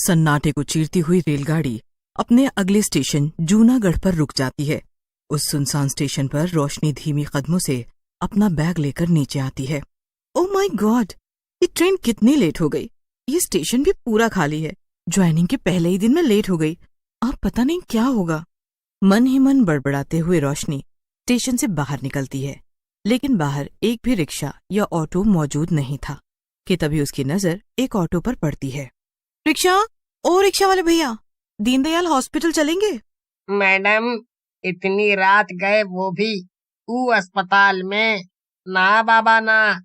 सन्नाटे को चीरती हुई रेलगाड़ी अपने अगले स्टेशन जूनागढ़ पर रुक जाती है। उस सुनसान स्टेशन पर रोशनी धीमी कदमों से अपना बैग लेकर नीचे आती है। ओह माय गॉड, ये ट्रेन कितनी लेट हो गई। ये स्टेशन भी पूरा खाली है। ज्वाइनिंग के पहले ही दिन में लेट हो गई। अब पता नहीं क्या होगा। मन ही मन बड़बड़ाते हुए रोशनी स्टेशन से बाहर निकलती है, लेकिन बाहर एक भी रिक्शा या ऑटो मौजूद नहीं था कि तभी उसकी नजर एक ऑटो पर पड़ती है। रिक्शा, ओ रिक्शा वाले भैया, दीनदयाल हॉस्पिटल चलेंगे? मैडम, इतनी रात गए, वो भी अस्पताल में? ना बाबा ना,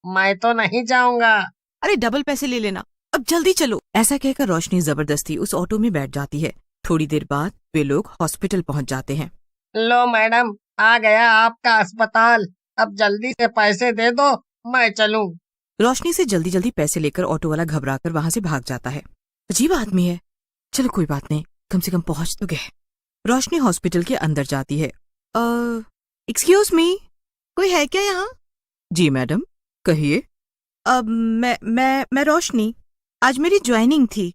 मैं तो नहीं जाऊंगा। अरे डबल पैसे ले लेना, अब जल्दी चलो। ऐसा कहकर रोशनी जबरदस्ती उस ऑटो में बैठ जाती है। थोड़ी देर बाद वे लोग हॉस्पिटल पहुंच जाते हैं। लो मैडम, आ गया आपका अस्पताल। अब जल्दी से पैसे दे दो, मैं चलूं। रोशनी से जल्दी जल्दी पैसे लेकर ऑटो वाला घबराकर वहां से भाग जाता है। अजीब आदमी है। चलो कोई बात नहीं, कम से कम पहुंच तो गए। रोशनी हॉस्पिटल के अंदर जाती है। एक्सक्यूज मी, कोई है क्या यहाँ? जी मैडम, कहिए। अब मैं रोशनी, आज मेरी ज्वाइनिंग थी।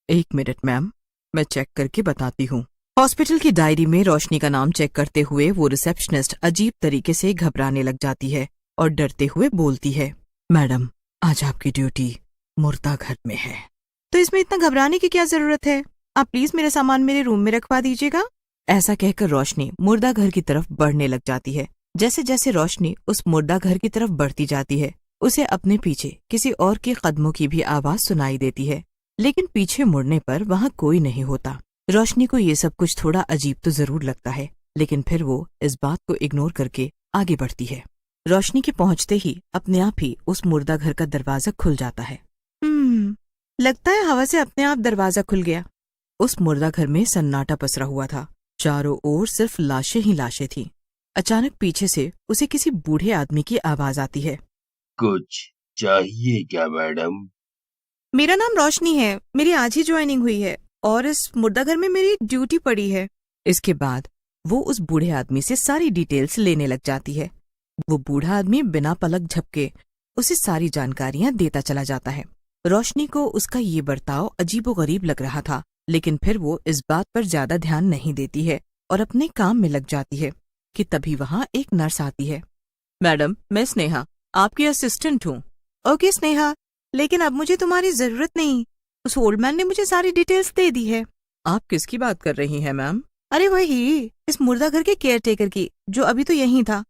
एक मिनट मैम, मैं चेक करके बताती हूँ। हॉस्पिटल की डायरी में रोशनी का नाम चेक करते हुए वो रिसेप्शनिस्ट अजीब तरीके से घबराने लग जाती है और डरते हुए बोलती है, मैडम, आज आपकी ड्यूटी मुर्दा घर में है। तो इसमें इतना घबराने की क्या जरूरत है? आप प्लीज मेरा सामान मेरे रूम में रखवा दीजिएगा। ऐसा कहकर रोशनी मुर्दा घर की तरफ बढ़ने लग जाती है। जैसे जैसे रोशनी उस मुर्दा घर की तरफ बढ़ती जाती है, उसे अपने पीछे किसी और के कदमों की भी आवाज सुनाई देती है, लेकिन पीछे मुड़ने पर वहाँ कोई नहीं होता। रोशनी को ये सब कुछ थोड़ा अजीब तो जरूर लगता है, लेकिन फिर वो इस बात को इग्नोर करके आगे बढ़ती है। रोशनी के पहुंचते ही अपने आप ही उस मुर्दा घर का दरवाजा खुल जाता है। लगता है हवा से अपने आप दरवाजा खुल गया। उस मुर्दा घर में सन्नाटा पसरा हुआ था। चारों ओर सिर्फ लाशें ही लाशें थीं। अचानक पीछे से उसे किसी बूढ़े आदमी की आवाज आती है। कुछ चाहिए क्या मैडम? मेरा नाम रोशनी है, मेरी आज ही ज्वाइनिंग हुई है और इस मुर्दा घर में मेरी ड्यूटी पड़ी है। इसके बाद वो उस बूढ़े आदमी से सारी डिटेल्स लेने लग जाती है। वो बूढ़ा आदमी बिना पलक झपके उसे सारी जानकारियां देता चला जाता है। रोशनी को उसका ये बर्ताव अजीबोगरीब लग रहा था, लेकिन फिर वो इस बात पर ज्यादा ध्यान नहीं देती है और अपने काम में लग जाती है कि तभी वहाँ एक नर्स आती है। मैडम, मैं स्नेहा, आपकी असिस्टेंट हूँ। ओके स्नेहा, लेकिन अब मुझे तुम्हारी जरूरत नहीं। उस ओल्ड मैन ने मुझे सारी डिटेल्स दे दी है। आप किसकी बात कर रही हैं मैम? अरे वही, इस मुर्दा घर के केयरटेकर की, जो अभी तो यहीं था।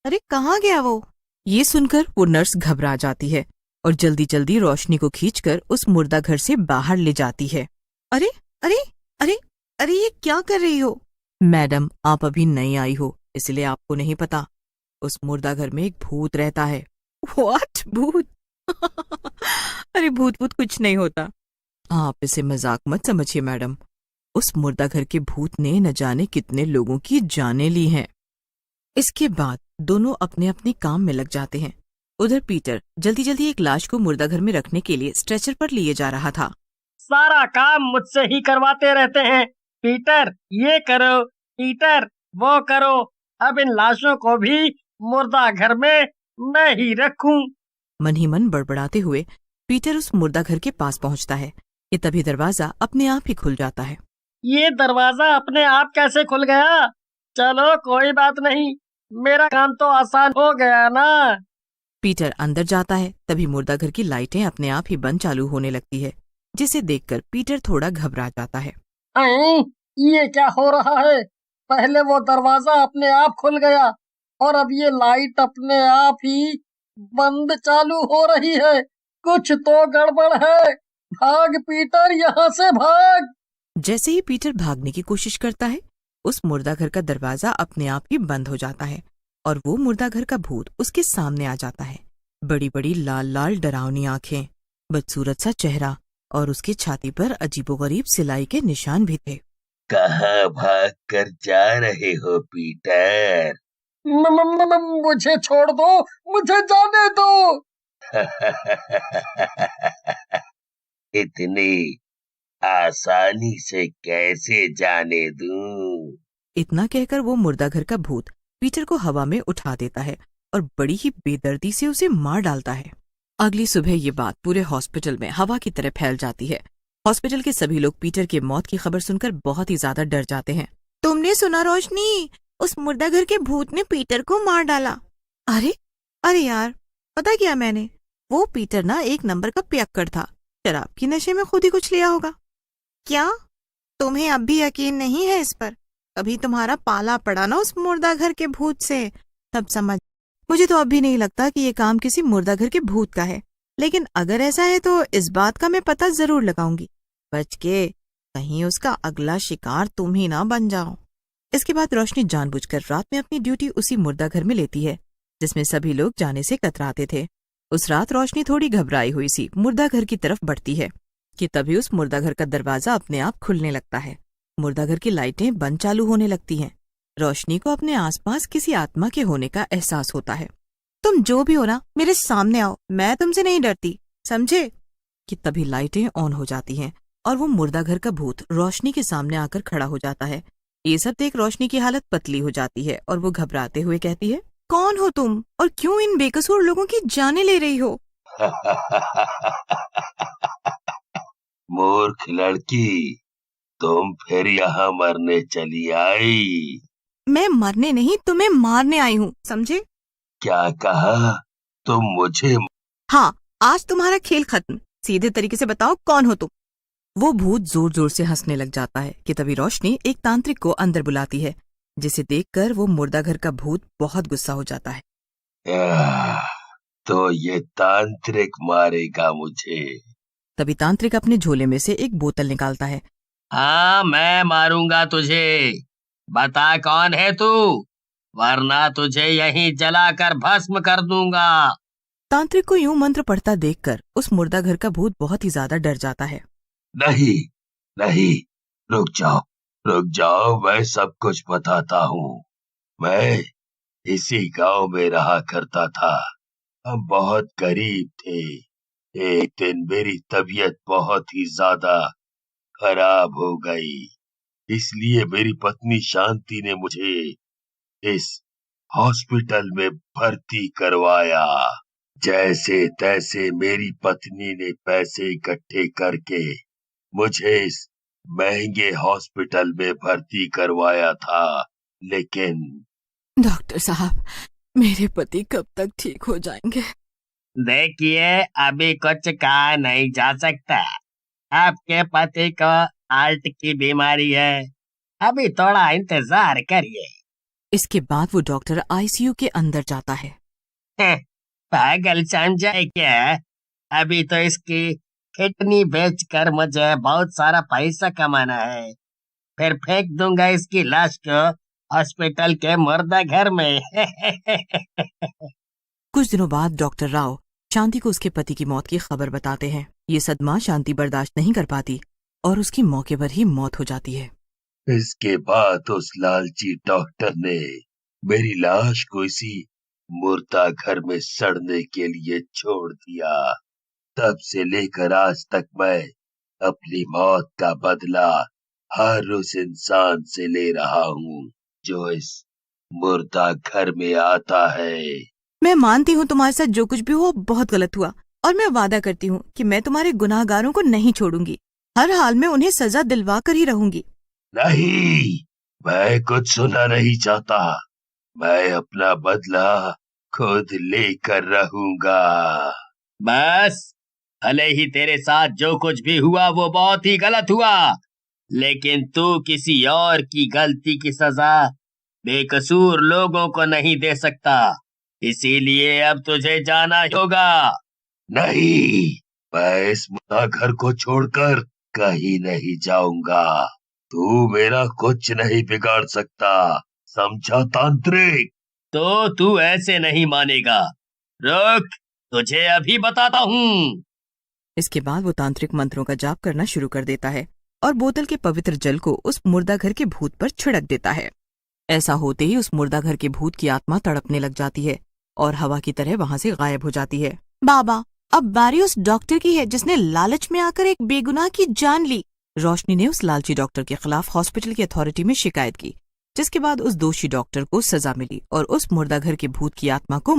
अरे कहाँ गया वो? ये सुनकर वो नर्स घबरा जाती है और जल्दी जल्दी रोशनी को खींचकर उस मुर्दा घर से बाहर ले जाती है। अरे अरे अरे अरे, ये क्या कर रही हो? मैडम, आप अभी नई आई हो, इसलिए आपको नहीं पता। उस मुर्दा घर में एक भूत रहता है। व्हाट? भूत? अरे भूत कुछ नहीं होता। आप इसे मजाक मत समझिए मैडम। उस मुर्दा घर के भूत ने न जाने कितने लोगों की जानें ली हैं। इसके बाद दोनों अपने अपने काम में लग जाते हैं। उधर पीटर जल्दी जल्दी एक लाश को मुर्दा घर में रखने के लिए स्ट्रेचर पर लिए जा रहा था। सारा काम मुझसे ही करवाते रहते हैं। पीटर ये करो, पीटर वो करो। अब इन लाशों को भी मुर्दा घर में मैं ही रखूं। मन ही मन बड़बड़ाते हुए पीटर उस मुर्दा घर के पास पहुंचता है कि तभी दरवाजा अपने आप ही खुल जाता है। ये दरवाजा अपने आप कैसे खुल गया? चलो कोई बात नहीं, मेरा काम तो आसान हो गया ना। पीटर अंदर जाता है, तभी मुर्दा घर की लाइटें अपने आप ही बंद चालू होने लगती है, जिसे देखकर पीटर थोड़ा घबरा जाता है। ये क्या हो रहा है? पहले वो दरवाजा अपने आप खुल गया और अब ये लाइट अपने आप ही बंद चालू हो रही है। कुछ तो गड़बड़ है। भाग पीटर, यहाँ से भाग। जैसे ही पीटर भागने की कोशिश करता है, उस मुर्दा घर का दरवाजा अपने आप ही बंद हो जाता है और वो मुर्दा घर का भूत उसके सामने आ जाता है। बड़ी बड़ी लाल लाल डरावनी आंखें, बदसूरत सा चेहरा और उसकी छाती पर अजीबोगरीब सिलाई के निशान भी थे। कहाँ भाग कर जा रहे हो पीटर? मुझे छोड़ दो, मुझे जाने दो। इतनी आसानी से कैसे जाने दूं? इतना कहकर वो मुर्दा घर का भूत पीटर को हवा में उठा देता है और बड़ी ही बेदर्दी से उसे मार डालता है। अगली सुबह ये बात पूरे हॉस्पिटल में हवा की तरह फैल जाती है हॉस्पिटल के सभी लोग पीटर की मौत की खबर सुनकर बहुत ही ज्यादा डर जाते हैं। तुमने सुना रोशनी, उस मुर्दा घर के भूत ने पीटर को मार डाला। अरे अरे यार, पता क्या मैंने, वो पीटर ना एक नंबर का पियक्कड़ था, शराब की नशे में खुद ही कुछ लिया होगा। क्या तुम्हें अब भी यकीन नहीं है इस पर? अभी तुम्हारा पाला पड़ा ना उस मुर्दा घर के भूत से, तब समझ। मुझे तो अब भी नहीं लगता कि ये काम किसी मुर्दा घर के भूत का है, लेकिन अगर ऐसा है तो इस बात का मैं पता जरूर लगाऊंगी। बच के, कहीं उसका अगला शिकार तुम ही ना बन जाओ। इसके बाद रोशनी जानबूझकर रात में अपनी ड्यूटी उसी मुर्दा घर में लेती है जिसमें सभी लोग जाने से कतराते थे। उस रात रोशनी थोड़ी घबराई हुई सी मुर्दा घर की तरफ बढ़ती है कि तभी उस मुर्दा घर का दरवाजा अपने आप खुलने लगता है। मुर्दा घर की लाइटें बंद चालू होने लगती हैं। रोशनी को अपने आसपास किसी आत्मा के होने का एहसास होता है। तुम जो भी हो ना, मेरे सामने आओ, मैं तुमसे नहीं डरती, समझे? कि तभी लाइटें ऑन हो जाती हैं और वो मुर्दा घर का भूत रोशनी के सामने आकर खड़ा हो जाता है। ये सब देख रोशनी की हालत पतली हो जाती है और वो घबराते हुए कहती है, कौन हो तुम और क्यों इन बेकसूर लोगों की जानें ले रही हो? मूर्ख लड़की, तुम फिर यहाँ मरने चली आई। मैं मरने नहीं, तुम्हें मारने आई हूँ, समझे? क्या कहा? तुम मुझे? हाँ, आज तुम्हारा खेल खत्म। सीधे तरीके से बताओ, कौन हो तुम? वो भूत जोर जोर से हंसने लग जाता है कि तभी रोशनी एक तांत्रिक को अंदर बुलाती है, जिसे देखकर वो मुर्दा घर का भूत बहुत गुस्सा हो जाता है। तो ये तांत्रिक मारेगा मुझे। तभी तांत्रिक अपने झोले में से एक बोतल निकालता है। हाँ, मैं मारूंगा तुझे। बता कौन है तू, वरना तुझे यहीं जलाकर भस्म कर दूंगा। तांत्रिक को यूं मंत्र पढ़ता देखकर उस मुर्दा घर का भूत बहुत ही ज्यादा डर जाता है। नहीं नहीं, रुक जाओ, मैं सब कुछ बताता हूँ। मैं इसी गांव में रहा करता था। हम बहुत गरीब थे। एक दिन मेरी तबीयत बहुत ही ज्यादा खराब हो गई, इसलिए मेरी पत्नी शांति ने मुझे इस हॉस्पिटल में भर्ती करवाया। जैसे तैसे मेरी पत्नी ने पैसे इकट्ठे करके मुझे इस महंगे हॉस्पिटल में भर्ती करवाया था, लेकिन डॉक्टर साहब, मेरे पति कब तक ठीक हो जाएंगे? देखिए, अभी कुछ कहा नहीं जा सकता। आपके पति को हार्ट की बीमारी है, अभी थोड़ा इंतजार करिए। इसके बाद वो डॉक्टर आईसीयू के अंदर जाता है। पागल समझा है क्या? अभी तो इसकी किडनी बेचकर मुझे बहुत सारा पैसा कमाना है, फिर फेंक दूंगा इसकी लाश को हॉस्पिटल के मुर्दा घर में। कुछ दिनों बाद डॉक्टर राव शांति को उसके पति की मौत की खबर बताते हैं। ये सदमा शांति बर्दाश्त नहीं कर पाती और उसकी मौके पर ही मौत हो जाती है। इसके बाद उस लालची डॉक्टर ने मेरी लाश को इसी मुर्दा घर में सड़ने के लिए छोड़ दिया। तब से लेकर आज तक मैं अपनी मौत का बदला हर उस इंसान से ले रहा हूँ जो इस मुर्दा घर में आता है। मैं मानती हूँ तुम्हारे साथ जो कुछ भी हुआ बहुत गलत हुआ, और मैं वादा करती हूँ कि मैं तुम्हारे गुनाहगारों को नहीं छोड़ूंगी। हर हाल में उन्हें सजा दिलवा कर ही रहूंगी। नहीं, मैं कुछ सुनना नहीं चाहता। मैं अपना बदला खुद लेकर रहूंगा। बस, भले ही तेरे साथ जो कुछ भी हुआ वो बहुत ही गलत हुआ, लेकिन तू किसी और की गलती की सजा बेकसूर लोगों को नहीं दे सकता, इसीलिए अब तुझे जाना होगा। नहीं, मैं इस मुर्दा घर को छोड़कर कहीं नहीं जाऊंगा। तू मेरा कुछ नहीं बिगाड़ सकता, समझा तांत्रिक? तो तू ऐसे नहीं मानेगा। रुक, तुझे अभी बताता हूँ। इसके बाद वो तांत्रिक मंत्रों का जाप करना शुरू कर देता है और बोतल के पवित्र जल को उस मुर्दा घर के भूत पर छिड़क देता है। ऐसा होते ही उस मुर्दा घर के भूत की आत्मा तड़पने लग जाती है और हवा की तरह वहां से गायब हो जाती है। बाबा, अब बारी उस डॉक्टर की है जिसने लालच में आकर एक बेगुनाह की जान ली। रोशनी ने उस लालची डॉक्टर के खिलाफ हॉस्पिटल की अथॉरिटी में शिकायत की, जिसके बाद उस दोषी डॉक्टर को सजा मिली और उस मुर्दा घर के भूत की आत्मा को